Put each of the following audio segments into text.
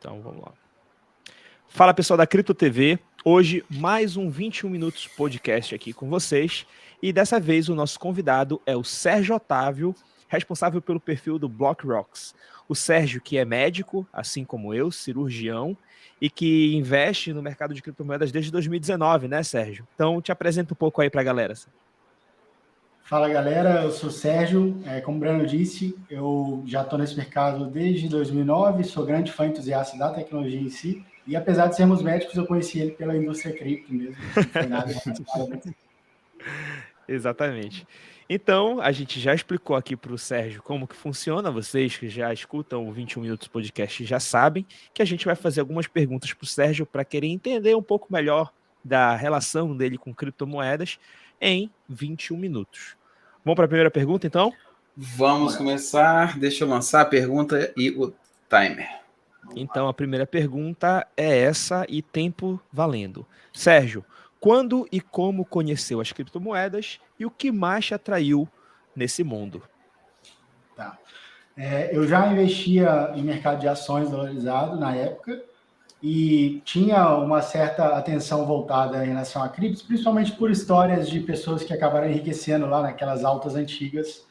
Então, vamos lá. Fala, pessoal da Cripto TV. Hoje, mais um 21 Minutos podcast aqui com vocês. E dessa vez, o nosso convidado é o Sérgio Otávio, responsável pelo perfil do BlockRocks. O Sérgio, que é médico, assim como eu, cirurgião, e que investe no mercado de criptomoedas desde 2019, né, Sérgio? Então, te apresenta um pouco aí para a galera. Fala, galera, eu sou o Sérgio. Como o Breno disse, eu já estou nesse mercado desde 2009, sou grande fã entusiasta da tecnologia em si, e apesar de sermos médicos, eu conheci ele pela indústria cripto mesmo, não foi nada relacionado. Exatamente. Então, a gente já explicou aqui para o Sérgio como que funciona, vocês que já escutam o 21 Minutos Podcast já sabem que a gente vai fazer algumas perguntas para o Sérgio para querer entender um pouco melhor da relação dele com criptomoedas em 21 minutos. Vamos para a primeira pergunta, então? Vamos começar. Deixa eu lançar a pergunta e o timer. Então, a primeira pergunta é essa e tempo valendo. Sérgio, quando e como conheceu as criptomoedas e o que mais te atraiu nesse mundo? Tá. Eu já investia em mercado de ações dolarizado na época e tinha uma certa atenção voltada em relação a criptos, principalmente por histórias de pessoas que acabaram enriquecendo lá naquelas altas antigas.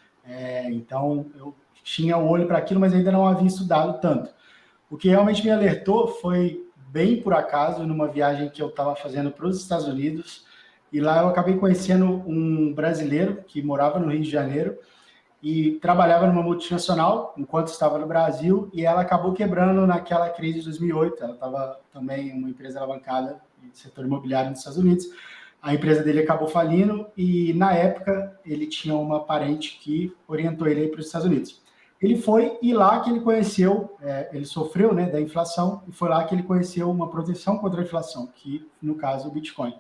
Então, eu tinha o olho para aquilo, mas ainda não havia estudado tanto. O que realmente me alertou foi bem por acaso, numa viagem que eu estava fazendo para os Estados Unidos, e lá eu acabei conhecendo um brasileiro que morava no Rio de Janeiro e trabalhava numa multinacional enquanto estava no Brasil, e ela acabou quebrando naquela crise de 2008. Ela estava também uma empresa alavancada no setor imobiliário nos Estados Unidos. A empresa dele acabou falindo e, na época, ele tinha uma parente que orientou ele para os Estados Unidos. Ele foi e lá que ele conheceu, ele sofreu, né, da inflação, e foi lá que ele conheceu uma proteção contra a inflação, que, no caso, o Bitcoin.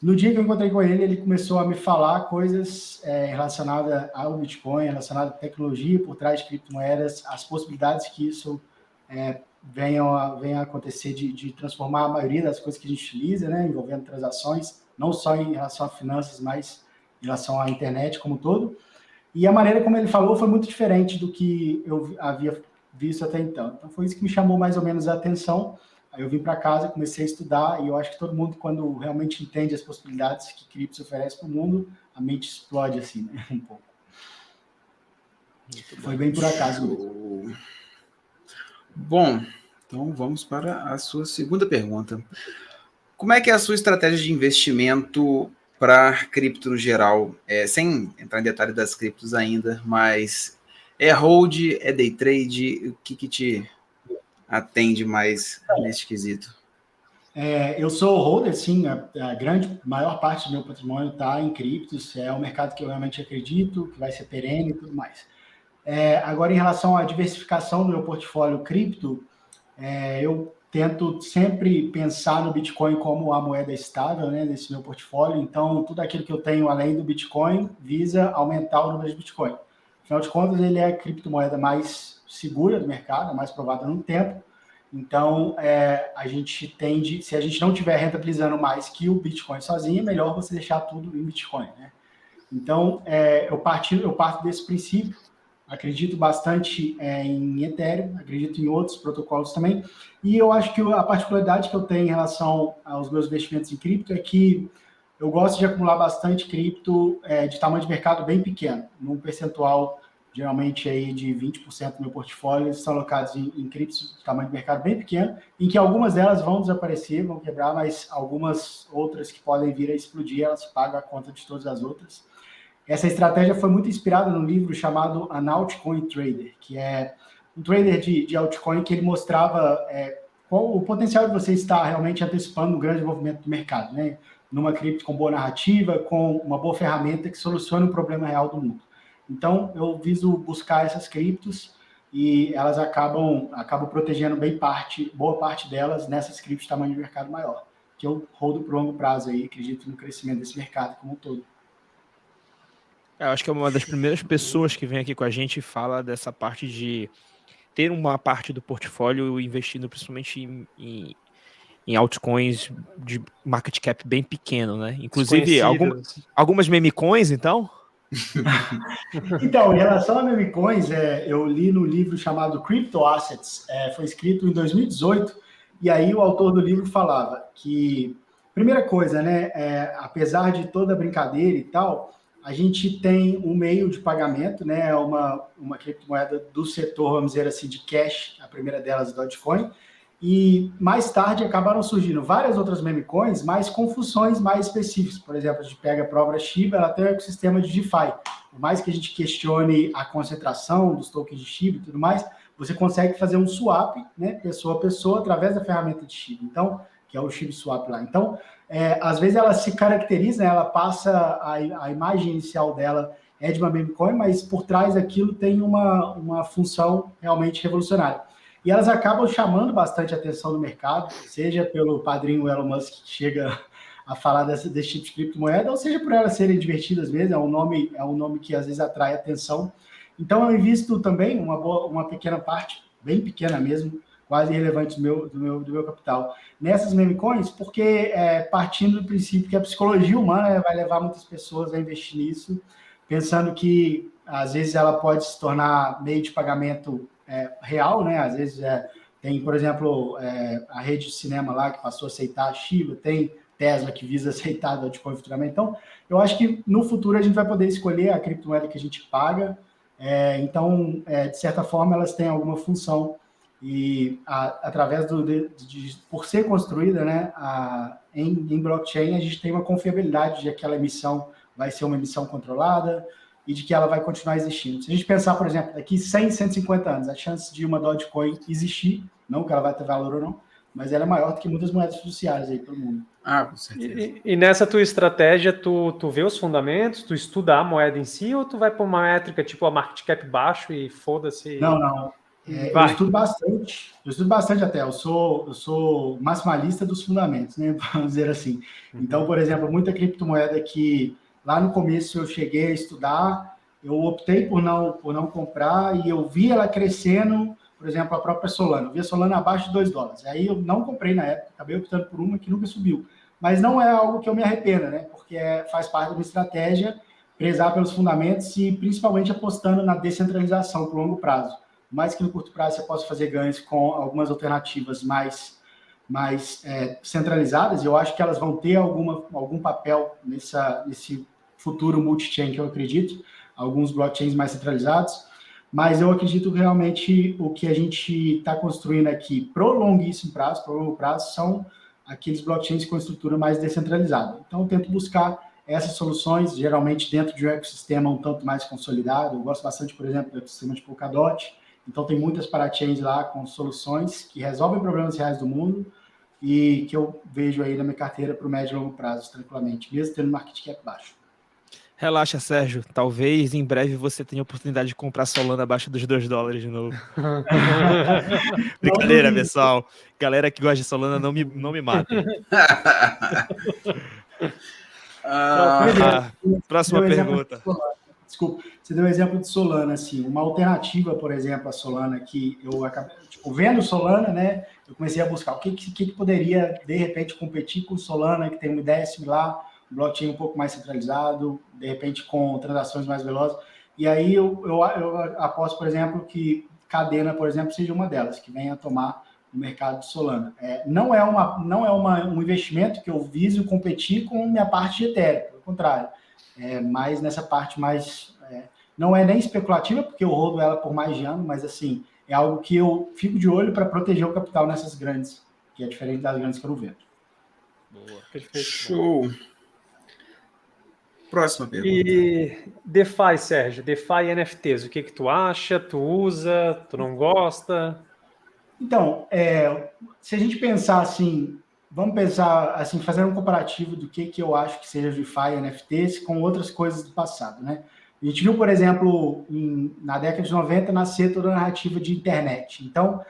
No dia que eu encontrei com ele, ele começou a me falar coisas relacionadas ao Bitcoin, relacionadas à tecnologia por trás de criptomoedas, as possibilidades que isso venha a acontecer de transformar a maioria das coisas que a gente utiliza, né, envolvendo transações, não só em relação a finanças, mas em relação à internet como um todo. E a maneira como ele falou foi muito diferente do que eu havia visto até então. Então foi isso que me chamou mais ou menos a atenção. Aí eu vim para casa, comecei a estudar, e eu acho que todo mundo, quando realmente entende as possibilidades que criptos oferece para o mundo, a mente explode assim, né? Um pouco. Foi bem por acaso mesmo. Bom, então vamos para a sua segunda pergunta. Como é que é a sua estratégia de investimento para cripto no geral? Sem entrar em detalhe das criptos ainda, mas é hold, é day trade? O que te atende mais nesse quesito? Eu sou holder, sim, maior parte do meu patrimônio está em criptos, é um mercado que eu realmente acredito, que vai ser perene e tudo mais. Agora, em relação à diversificação do meu portfólio cripto, eu tento sempre pensar no Bitcoin como a moeda estável, né, desse meu portfólio. Então, tudo aquilo que eu tenho além do Bitcoin visa aumentar o número de Bitcoin. Afinal de contas, ele é a criptomoeda mais segura do mercado, a mais provada no tempo. Então, a gente tende, se a gente não estiver rentabilizando mais que o Bitcoin sozinho, é melhor você deixar tudo em Bitcoin, né? Então, eu parto desse princípio. Acredito bastante em Ethereum, acredito em outros protocolos também. E eu acho que a particularidade que eu tenho em relação aos meus investimentos em cripto é que eu gosto de acumular bastante cripto de tamanho de mercado bem pequeno, num percentual geralmente aí de 20% do meu portfólio são alocados em criptos de tamanho de mercado bem pequeno, em que algumas delas vão desaparecer, vão quebrar, mas algumas outras que podem vir a explodir, elas pagam a conta de todas as outras. Essa estratégia foi muito inspirada num livro chamado An Altcoin Trader, que é um trader de altcoin que ele mostrava qual o potencial de você estar realmente antecipando um grande movimento do mercado, né? Numa cripto com boa narrativa, com uma boa ferramenta que solucione o problema real do mundo. Então, eu viso buscar essas criptos e elas acabam protegendo boa parte delas nessas criptos de tamanho de mercado maior, que eu holdo por longo prazo aí, acredito no crescimento desse mercado como um todo. Eu acho que é uma das primeiras pessoas que vem aqui com a gente e fala dessa parte de ter uma parte do portfólio investindo principalmente em altcoins de market cap bem pequeno, né? Inclusive algumas meme coins, então? Então, em relação a meme coins, eu li no livro chamado Crypto Assets, foi escrito em 2018, e aí o autor do livro falava que, primeira coisa, né, apesar de toda a brincadeira e tal, a gente tem um meio de pagamento, né, uma criptomoeda do setor, vamos dizer assim, de cash, a primeira delas, Dogecoin, e mais tarde acabaram surgindo várias outras meme coins, mas com funções mais específicas. Por exemplo, a gente pega a própria Shiba, ela tem um ecossistema de DeFi. Por mais que a gente questione a concentração dos tokens de Shiba e tudo mais, você consegue fazer um swap, né, pessoa a pessoa, através da ferramenta de Shiba. Então, que é o Shiba Swap lá. Então, às vezes ela se caracteriza, né, ela passa a imagem inicial dela é de uma meme coin, mas por trás daquilo tem uma função realmente revolucionária. E elas acabam chamando bastante a atenção do mercado, seja pelo padrinho Elon Musk, que chega a falar desse tipo de criptomoeda, ou seja por elas serem divertidas mesmo, é um nome que às vezes atrai atenção. Então eu invisto também uma pequena parte, bem pequena mesmo, quase irrelevante do meu capital, nessas meme coins, porque partindo do princípio que a psicologia humana vai levar muitas pessoas a investir nisso, pensando que às vezes ela pode se tornar meio de pagamento real, né? Às vezes tem, por exemplo, a rede de cinema lá que passou a aceitar a Shiba, tem Tesla que visa aceitar a Dogecoin futuramente. Então, eu acho que no futuro a gente vai poder escolher a criptomoeda que a gente paga. Então, de certa forma, elas têm alguma função e através por ser construída, né, em blockchain, a gente tem uma confiabilidade de que aquela emissão vai ser uma emissão controlada e de que ela vai continuar existindo. Se a gente pensar, por exemplo, daqui 100, 150 anos, a chance de uma Dogecoin existir, não que ela vai ter valor ou não, mas ela é maior do que muitas moedas fiduciárias aí pelo mundo. Com certeza. E nessa tua estratégia, tu vê os fundamentos, tu estuda a moeda em si, ou tu vai para uma métrica tipo a market cap baixo e foda-se? Não. Eu estudo bastante até. Eu sou maximalista dos fundamentos, né? Vamos dizer assim. Então, por exemplo, muita criptomoeda que lá no começo eu cheguei a estudar, eu optei por não comprar e eu vi ela crescendo, por exemplo, a própria Solana. Eu vi a Solana abaixo de $2. Aí eu não comprei na época, acabei optando por uma que nunca subiu. Mas não é algo que eu me arrependa, né? Porque faz parte da minha estratégia prezar pelos fundamentos e principalmente apostando na descentralização por longo prazo. Mais que no curto prazo você possa fazer ganhos com algumas alternativas mais centralizadas, e eu acho que elas vão ter algum papel nesse futuro multi-chain que eu acredito, alguns blockchains mais centralizados, mas eu acredito que realmente o que a gente está construindo aqui pro longo prazo, são aqueles blockchains com estrutura mais descentralizada. Então eu tento buscar essas soluções, geralmente dentro de um ecossistema um tanto mais consolidado. Eu gosto bastante, por exemplo, do ecossistema de Polkadot. Então tem muitas parachains lá com soluções que resolvem problemas reais do mundo e que eu vejo aí na minha carteira para o médio e longo prazo, tranquilamente, mesmo tendo market cap baixo. Relaxa, Sérgio. Talvez em breve você tenha a oportunidade de comprar Solana abaixo dos $2 de novo. Brincadeira, pessoal. Galera que gosta de Solana, não me matem. Próxima pergunta. Desculpa, você deu um exemplo de Solana, assim, uma alternativa, por exemplo, a Solana, que eu acabei, vendo Solana, né, eu comecei a buscar o que poderia, de repente, competir com Solana, que tem uma ideia similar, um blockchain um pouco mais centralizado, de repente com transações mais velozes, e aí eu aposto, por exemplo, que Cadena, por exemplo, seja uma delas, que venha a tomar o mercado de Solana. Não é um investimento que eu viso competir com minha parte de Ethereum, pelo contrário, mais nessa parte mais... não é nem especulativa, porque eu rodo ela por mais de ano, mas assim, é algo que eu fico de olho para proteger o capital nessas grandes, que é diferente das grandes que eu não vendo. Boa, perfeito. Show! Próxima pergunta. E DeFi, Sérgio, DeFi e NFTs, o que tu acha? Tu usa? Tu não gosta? Então, se a gente pensar assim, vamos pensar assim, fazendo um comparativo do que eu acho que seja DeFi e NFTs com outras coisas do passado, né? A gente viu, por exemplo, na década de 90, nascer toda a narrativa de internet. Então,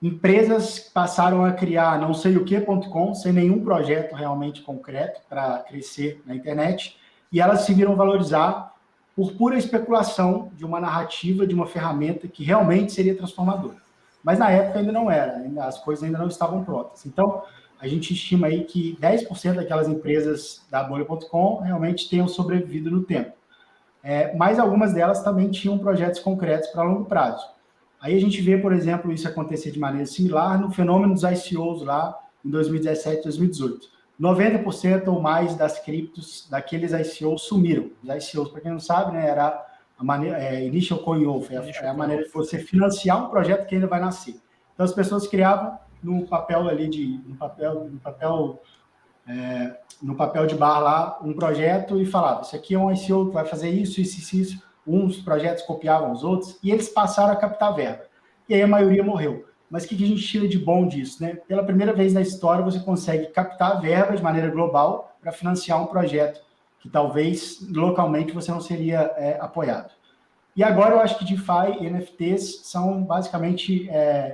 empresas passaram a criar não sei o que.com, sem nenhum projeto realmente concreto para crescer na internet, e elas se viram valorizar por pura especulação de uma narrativa, de uma ferramenta que realmente seria transformadora. Mas na época ainda não era, as coisas ainda não estavam prontas. Então, a gente estima aí que 10% daquelas empresas da bolha.com realmente tenham sobrevivido no tempo. mas algumas delas também tinham projetos concretos para longo prazo. Aí a gente vê, por exemplo, isso acontecer de maneira similar no fenômeno dos ICOs lá em 2017, 2018. 90% ou mais das criptos daqueles ICOs sumiram. Os ICOs, para quem não sabe, né, era a maneira, Initial Coin Offer, é a maneira de você financiar um projeto que ainda vai nascer. Então as pessoas criavam no papel de bar lá um projeto e falavam, isso aqui é um ICO que vai fazer isso, isso. Uns projetos copiavam os outros e eles passaram a captar verba. E aí a maioria morreu. Mas o que a gente tira de bom disso, né? Pela primeira vez na história, você consegue captar verba de maneira global para financiar um projeto que talvez localmente você não seria apoiado. E agora eu acho que DeFi e NFTs são basicamente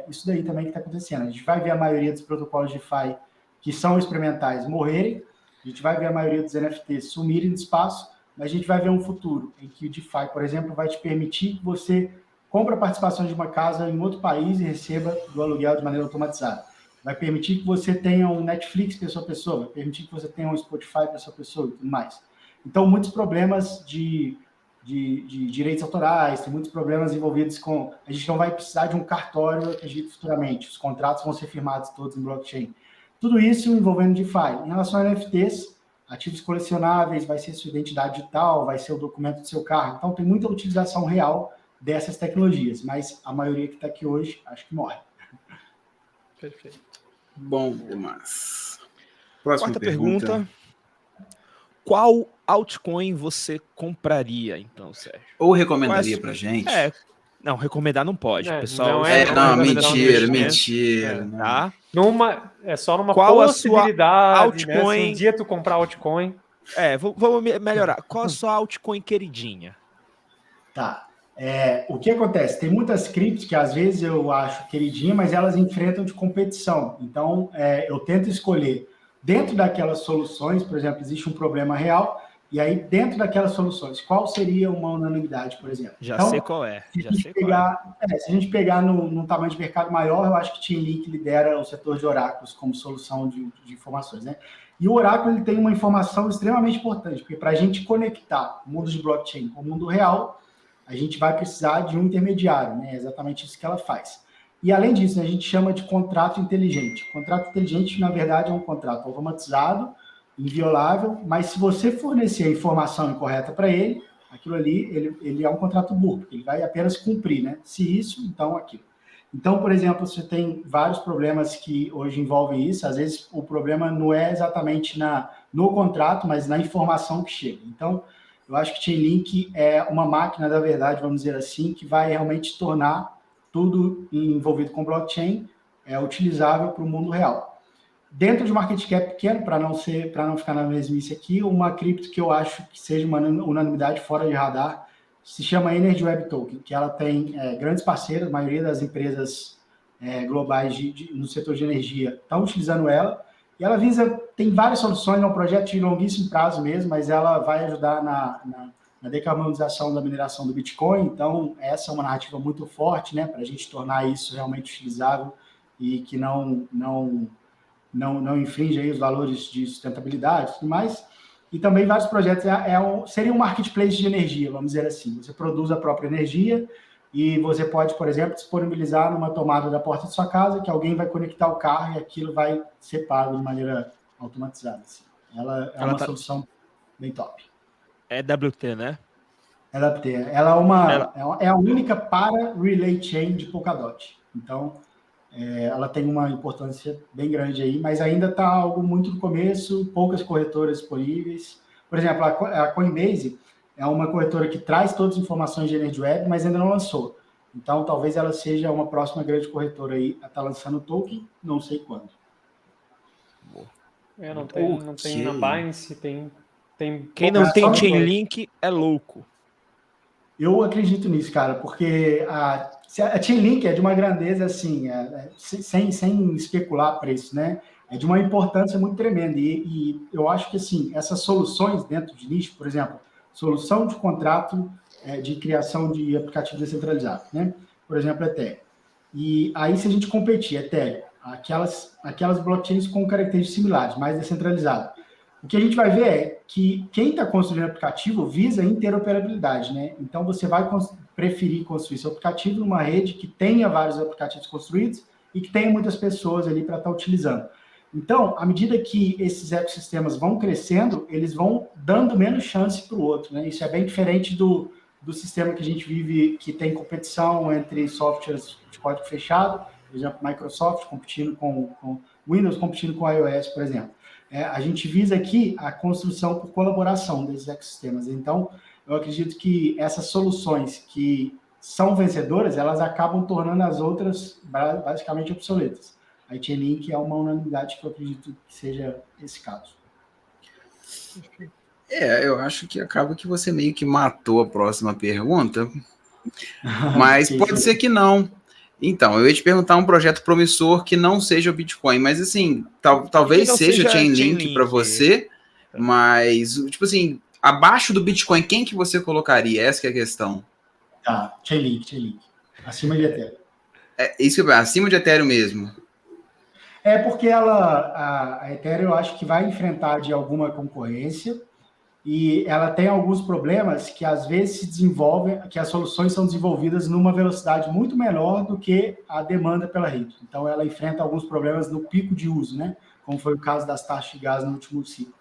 isso daí também que está acontecendo. A gente vai ver a maioria dos protocolos DeFi que são experimentais morrerem, a gente vai ver a maioria dos NFTs sumirem do espaço, mas a gente vai ver um futuro em que o DeFi, por exemplo, vai te permitir que você compre a participação de uma casa em outro país e receba do aluguel de maneira automatizada. Vai permitir que você tenha um Netflix pessoa a pessoa, vai permitir que você tenha um Spotify pessoa a pessoa e tudo mais. Então, muitos problemas de direitos autorais, tem muitos problemas envolvidos com... A gente não vai precisar de um cartório, eu acredito, futuramente. Os contratos vão ser firmados todos em blockchain. Tudo isso envolvendo DeFi. Em relação a NFTs, ativos colecionáveis, vai ser sua identidade digital, vai ser o documento do seu carro. Então, tem muita utilização real dessas tecnologias, mas a maioria que está aqui hoje, acho que morre. Perfeito. Bom demais. Próxima Quarta pergunta. Qual altcoin você compraria, então, Sérgio? Ou recomendaria pra gente? Não, recomendar não pode, pessoal. Não, mentira. Tá? É só numa qual possibilidade, a altcoin... né? Se um dia tu comprar altcoin... Vamos melhorar. Qual a sua altcoin queridinha? Tá. O que acontece? Tem muitas criptos que às vezes eu acho queridinha, mas elas enfrentam de competição. Então, eu tento escolher dentro daquelas soluções, por exemplo, existe um problema real, e aí dentro daquelas soluções, qual seria uma unanimidade, por exemplo? Já sei qual é. Se a gente pegar num tamanho de mercado maior, eu acho que Chainlink lidera o setor de oráculos como solução de informações, né? E o oráculo ele tem uma informação extremamente importante, porque para a gente conectar o mundo de blockchain com o mundo real, a gente vai precisar de um intermediário, né? É exatamente isso que ela faz. E, além disso, a gente chama de contrato inteligente. Contrato inteligente, na verdade, é um contrato automatizado, inviolável, mas se você fornecer a informação incorreta para ele, aquilo ali, ele é um contrato burro, porque ele vai apenas cumprir, né? Se isso, então aquilo. Então, por exemplo, você tem vários problemas que hoje envolvem isso. Às vezes, o problema não é exatamente no contrato, mas na informação que chega. Então, eu acho que Chainlink é uma máquina da verdade, vamos dizer assim, que vai realmente tornar tudo envolvido com blockchain utilizável para o mundo real. Dentro de market cap pequeno, para não ficar na mesmice aqui, uma cripto que eu acho que seja uma unanimidade fora de radar se chama Energy Web Token, que ela tem grandes parceiros, a maioria das empresas globais no setor de energia estão utilizando ela, e ela tem várias soluções, é um projeto de longuíssimo prazo mesmo, mas ela vai ajudar na decarbonização da mineração do Bitcoin. Então, essa é uma narrativa muito forte, né, para a gente tornar isso realmente utilizável e que não infringe aí os valores de sustentabilidade e tudo mais. E também vários projetos, seria um marketplace de energia, vamos dizer assim. Você produz a própria energia e você pode, por exemplo, disponibilizar numa tomada da porta de sua casa que alguém vai conectar o carro e aquilo vai ser pago de maneira automatizada. Assim. Ela é uma solução bem top. É WT, né? É WT. Ela é a única para Relay Chain de Polkadot. Então, ela tem uma importância bem grande aí, mas ainda está algo muito no começo, poucas corretoras disponíveis. Por exemplo, a Coinbase é uma corretora que traz todas as informações de Energy Web, mas ainda não lançou. Então, talvez ela seja uma próxima grande corretora aí a estar lançando o token, não sei quando. Não tem na Binance, tem quem não tem Chainlink é louco. Eu acredito nisso, cara, porque a Chainlink é de uma grandeza, assim, sem especular preço, né? É de uma importância muito tremenda. E eu acho que, assim, essas soluções dentro de nicho, por exemplo, solução de contrato de criação de aplicativo descentralizado, né? Por exemplo, Ethereum. E aí, se a gente competir, Ethereum, aquelas blockchains com características similares, mais descentralizadas, O que a gente vai ver é que quem está construindo aplicativo visa interoperabilidade, né? Então, você vai preferir construir seu aplicativo numa rede que tenha vários aplicativos construídos e que tenha muitas pessoas ali para estar utilizando. Então, à medida que esses ecossistemas vão crescendo, eles vão dando menos chance para o outro, né? Isso é bem diferente do sistema que a gente vive, que tem competição entre softwares de código fechado, por exemplo, Microsoft competindo com Windows, competindo com iOS, por exemplo. A gente visa aqui a construção por colaboração desses ecossistemas. Então, eu acredito que essas soluções que são vencedoras, elas acabam tornando as outras basicamente obsoletas. A Chainlink é uma unanimidade que eu acredito que seja esse caso. Eu acho que acaba que você meio que matou a próxima pergunta, mas pode ser que não. Então, eu ia te perguntar um projeto promissor que não seja o Bitcoin, mas assim, talvez seja Chainlink para você, mas, tipo assim, abaixo do Bitcoin, quem que você colocaria? Essa que é a questão. Tá, Chainlink. Acima de Ethereum. Isso acima de Ethereum mesmo. Porque a Ethereum eu acho que vai enfrentar de alguma concorrência e ela tem alguns problemas que às vezes se desenvolvem, que as soluções são desenvolvidas numa velocidade muito menor do que a demanda pela rede. Então ela enfrenta alguns problemas no pico de uso, né? Como foi o caso das taxas de gás no último ciclo.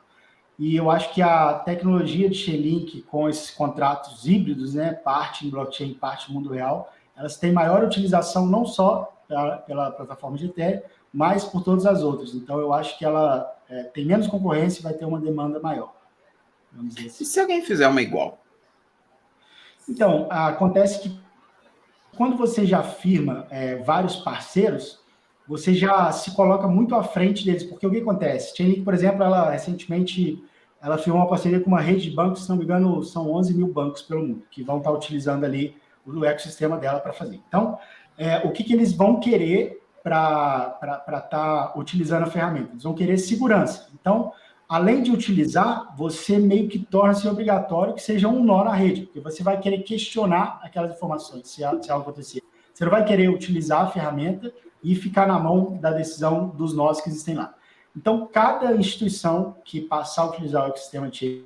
E eu acho que a tecnologia de Chainlink com esses contratos híbridos, né, parte em blockchain, parte no mundo real, elas têm maior utilização não só pela plataforma de Ethereum, mas por todas as outras. Então eu acho que ela tem menos concorrência e vai ter uma demanda maior. Vamos dizer assim. E se alguém fizer uma igual? Então, acontece que quando você já firma vários parceiros, você já se coloca muito à frente deles, porque o que acontece? Chainlink, por exemplo, ela recentemente firmou uma parceria com uma rede de bancos, se não me engano, são 11 mil bancos pelo mundo, que vão estar utilizando ali o ecossistema dela para fazer. Então, o que eles vão querer para estar utilizando a ferramenta? Eles vão querer segurança. Então, além de utilizar, você meio que torna-se obrigatório que seja um nó na rede, porque você vai querer questionar aquelas informações, se algo acontecer. Você não vai querer utilizar a ferramenta e ficar na mão da decisão dos nós que existem lá. Então, cada instituição que passar a utilizar o ecossistema de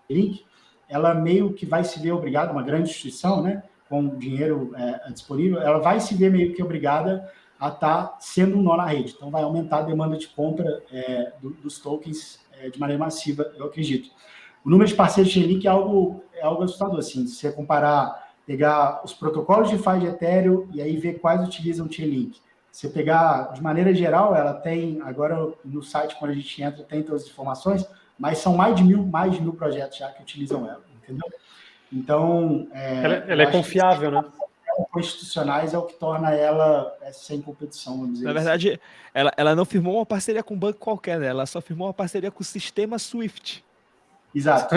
Chainlink, ela meio que vai se ver obrigada, uma grande instituição, né, com dinheiro disponível, ela vai se ver meio que obrigada a estar sendo um nó na rede. Então, vai aumentar a demanda de compra dos tokens de maneira massiva, eu acredito. O número de parceiros de Chainlink é algo assustador. Assim, se você pegar os protocolos de DeFi de Ethereum e aí ver quais utilizam Chainlink. Se você pegar, de maneira geral, ela tem, agora no site, quando a gente entra, tem todas as informações, mas são mais de mil projetos já que utilizam ela, entendeu? Então... ela é confiável, né? Constitucionais é o que torna ela sem competição, vamos dizer. Na verdade, ela não firmou uma parceria com um banco qualquer, né? Ela só firmou uma parceria com o sistema SWIFT. Exato.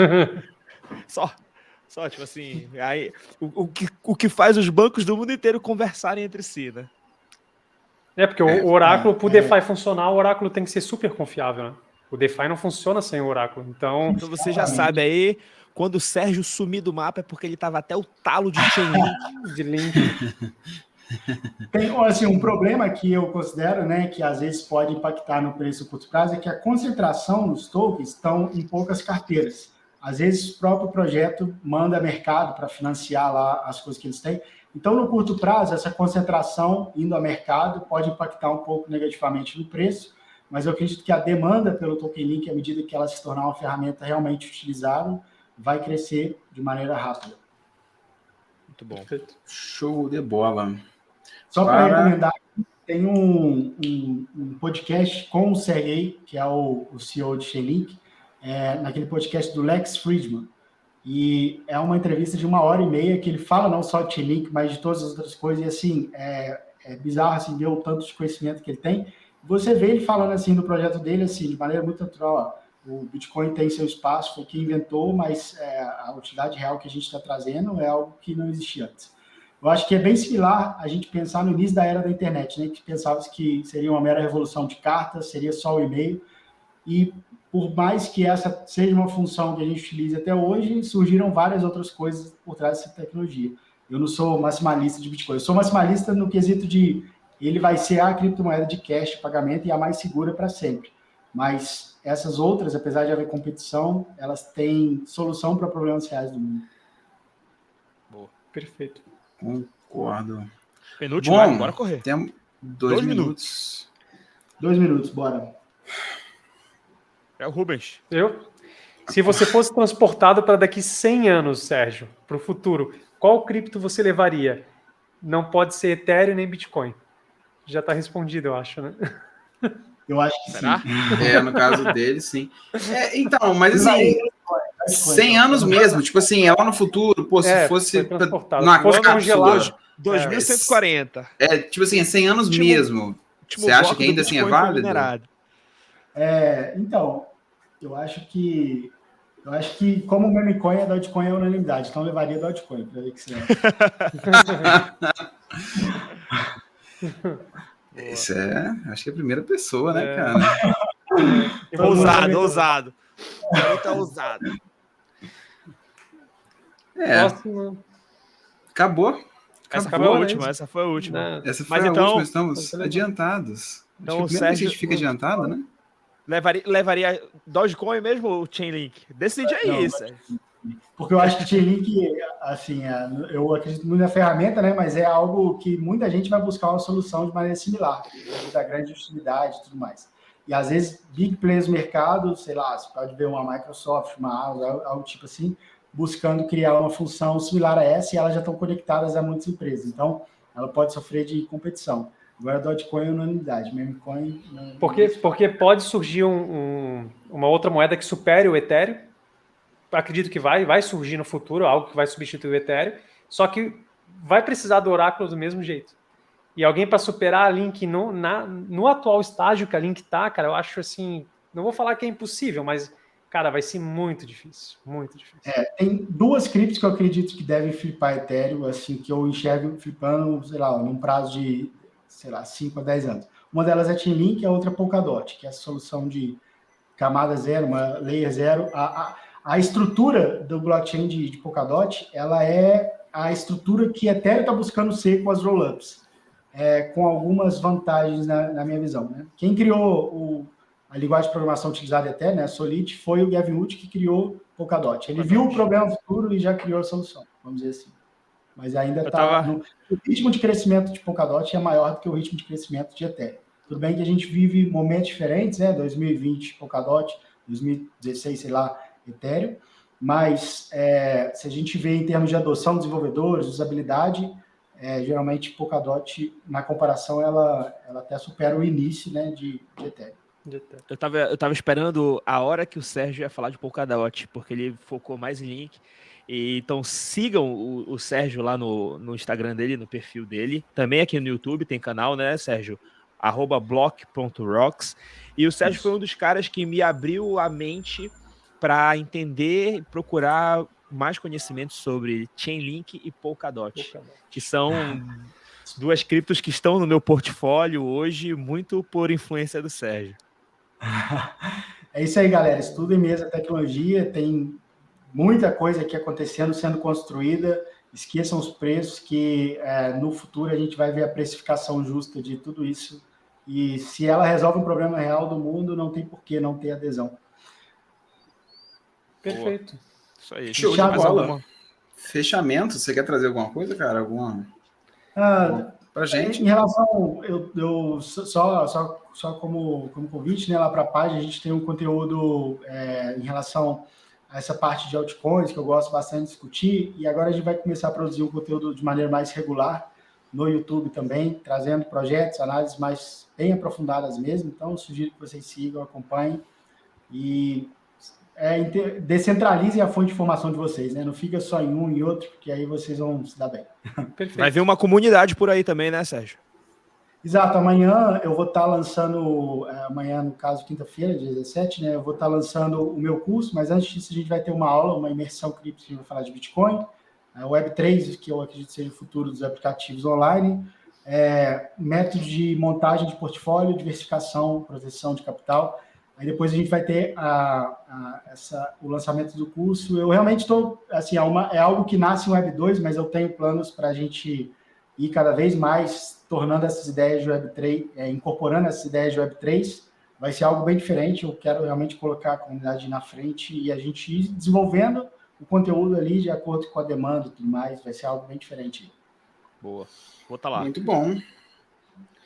Só, tipo assim, aí, o que faz os bancos do mundo inteiro conversarem entre si, né? Porque o oráculo, para o DeFi funcionar, o oráculo tem que ser super confiável, né? O DeFi não funciona sem o oráculo, então você já sabe aí, quando o Sérgio sumir do mapa é porque ele tava até o talo de Chainlink. de link. Tem assim, um problema que eu considero, né, que às vezes pode impactar no preço a curto prazo, é que a concentração nos tokens estão em poucas carteiras. Às vezes o próprio projeto manda mercado para financiar lá as coisas que eles têm. Então, no curto prazo, essa concentração indo ao mercado pode impactar um pouco negativamente no preço, mas eu acredito que a demanda pelo Token Link, à medida que ela se tornar uma ferramenta realmente utilizável, vai crescer de maneira rápida. Muito bom. Show de bola. Só para recomendar, tem um podcast com o Sergey, que é o CEO de Chainlink, naquele podcast do Lex Fridman. E é uma entrevista de 1h30 que ele fala não só de Chainlink, mas de todas as outras coisas. E assim, é bizarro assim, ver o tanto de conhecimento que ele tem. Você vê ele falando assim do projeto dele assim, de maneira muito natural. O Bitcoin tem seu espaço, foi quem inventou, mas a utilidade real que a gente está trazendo é algo que não existia antes. Eu acho que é bem similar a gente pensar no início da era da internet, né? Que pensava que seria uma mera revolução de cartas, seria só o e-mail. E por mais que essa seja uma função que a gente utiliza até hoje, surgiram várias outras coisas por trás dessa tecnologia. Eu não sou maximalista de Bitcoin, eu sou maximalista no quesito de ele vai ser a criptomoeda de cash de pagamento e a mais segura para sempre. Mas essas outras, apesar de haver competição, elas têm solução para problemas reais do mundo. Boa. Perfeito. Concordo. Penúltimo, Bom, bora correr. Temos 2 minutos. 2 minutos, bora. É o Rubens. Se você fosse transportado para daqui 100 anos, Sérgio, para o futuro, qual cripto você levaria? Não pode ser Ethereum nem Bitcoin. Já está respondido, eu acho, né? Eu acho que Será? sim. No caso dele, sim. Então, mas assim, 100 anos mesmo, tipo assim, é lá no futuro, pô, se fosse numa cápsula... 2140. Tipo assim, é 100 anos mesmo. Você acha que ainda assim é válido? Então, eu acho que como o meme coin, a Dogecoin é unanimidade, então eu levaria a Dogecoin, para ver que você Isso acho que é a primeira pessoa, né, cara? Ousado. Muito ousado. Próximo. Acabou. Essa foi a última. Essa foi a última, estamos adiantados. Então, primeiro Sérgio, a gente fica adiantado, né? Levaria Dogecoin mesmo ou Chainlink? Decide aí, Sérgio. Porque eu acho que Chainlink, assim, eu acredito muito na ferramenta, né? Mas é algo que muita gente vai buscar uma solução de maneira similar, da grande utilidade e tudo mais. E às vezes, big players do mercado, sei lá, você pode ver uma Microsoft, uma Amazon, algo tipo assim, buscando criar uma função similar a essa, e elas já estão conectadas a muitas empresas. Então, ela pode sofrer de competição. Agora, a Dogecoin é unanimidade, memecoin... Porque pode surgir uma outra moeda que supere o Ethereum. Acredito que vai surgir no futuro algo que vai substituir o Ethereum, só que vai precisar do oráculo do mesmo jeito. E alguém para superar a Link no atual estágio que a Link está, cara, eu acho assim, não vou falar que é impossível, mas, cara, vai ser muito difícil, muito difícil. Tem 2 criptos que eu acredito que devem flipar Ethereum, assim, que eu enxergo flipando, sei lá, num prazo de, sei lá, 5 a 10 anos. Uma delas é Chainlink, a outra é Polkadot, que é a solução de camada zero, uma layer zero. A estrutura do blockchain de Polkadot, ela é a estrutura que Ethereum está buscando ser com as rollups, com algumas vantagens na minha visão, né? Quem criou a linguagem de programação utilizada em Ethereum, né, Solidity, foi o Gavin Wood que criou Polkadot. Ele viu o problema futuro e já criou a solução, vamos dizer assim. Mas ainda está... O ritmo de crescimento de Polkadot é maior do que o ritmo de crescimento de Ethereum. Tudo bem que a gente vive momentos diferentes, né? 2020 Polkadot, 2016, sei lá, Ethereum, mas se a gente vê em termos de adoção, desenvolvedores, usabilidade, geralmente Polkadot, na comparação, ela até supera o início, né, de Ethereum. Eu tava esperando a hora que o Sérgio ia falar de Polkadot, porque ele focou mais em Link. Então sigam o Sérgio lá no Instagram dele, no perfil dele. Também aqui no YouTube tem canal, né, Sérgio? @block.rocks. E o Sérgio foi um dos caras que me abriu a mente para entender e procurar mais conhecimentos sobre Chainlink e Polkadot, que são 2 criptos que estão no meu portfólio hoje, muito por influência do Sérgio. É isso aí, galera. Estudem mesmo a tecnologia, tem muita coisa aqui acontecendo, sendo construída. Esqueçam os preços, que no futuro a gente vai ver a precificação justa de tudo isso. E se ela resolve um problema real do mundo, não tem por que não ter adesão. Perfeito. Isso aí. Show de bola. Fechamento, você quer trazer alguma coisa, cara? Pra gente? Em relação, eu só como convite, né, lá para a página, a gente tem um conteúdo em relação a essa parte de altcoins, que eu gosto bastante de discutir, e agora a gente vai começar a produzir um conteúdo de maneira mais regular no YouTube também, trazendo projetos, análises mais bem aprofundadas mesmo. Então, eu sugiro que vocês sigam, acompanhem e descentralizem a fonte de informação de vocês, né? Não fica só em um e outro, porque aí vocês vão se dar bem. Perfeito. Vai vir uma comunidade por aí também, né, Sérgio? Exato. Amanhã eu vou estar lançando, amanhã, no caso, quinta-feira, dia 17, né? Eu vou estar lançando o meu curso, mas antes disso a gente vai ter uma aula, uma imersão cripto, que vai falar de Bitcoin, Web3, que eu acredito seja o futuro dos aplicativos online, método de montagem de portfólio, diversificação, proteção de capital. Aí depois a gente vai ter o lançamento do curso. Eu realmente estou, assim, é algo que nasce em Web 2, mas eu tenho planos para a gente ir cada vez mais tornando essas ideias de Web 3, incorporando essas ideias de Web 3 vai ser algo bem diferente. Eu quero realmente colocar a comunidade na frente e a gente ir desenvolvendo o conteúdo ali de acordo com a demanda e tudo mais. Vai ser algo bem diferente. Boa. Vou estar lá. Muito bom.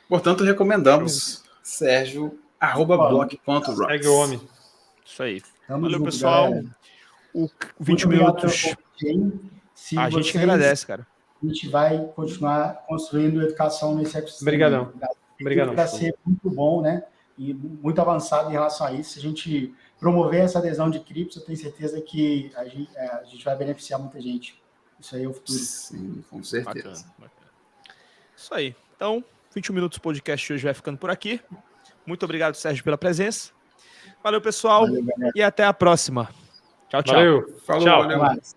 Portanto, recomendamos Sérgio, @blog.rocks. Segue o homem. Isso aí. Tamo Valeu, junto, pessoal. galera. O 20 Muito obrigado minutos. pelo convite. Se A gente vocês- agradece, cara. A gente vai continuar construindo educação nesse ecossistema. Obrigadão. Obrigadão. Vai ser muito bom, né? E muito avançado em relação a isso. Se a gente promover essa adesão de criptos, eu tenho certeza que a gente vai beneficiar muita gente. Isso aí é o futuro. Sim, com certeza. Bacana. Isso aí. Então, 21 minutos podcast hoje vai ficando por aqui. Muito obrigado, Sérgio, pela presença. Valeu, pessoal. Valeu, galera. E até a próxima. Tchau, tchau. Valeu. Falou, Tchau. valeu. Até mais.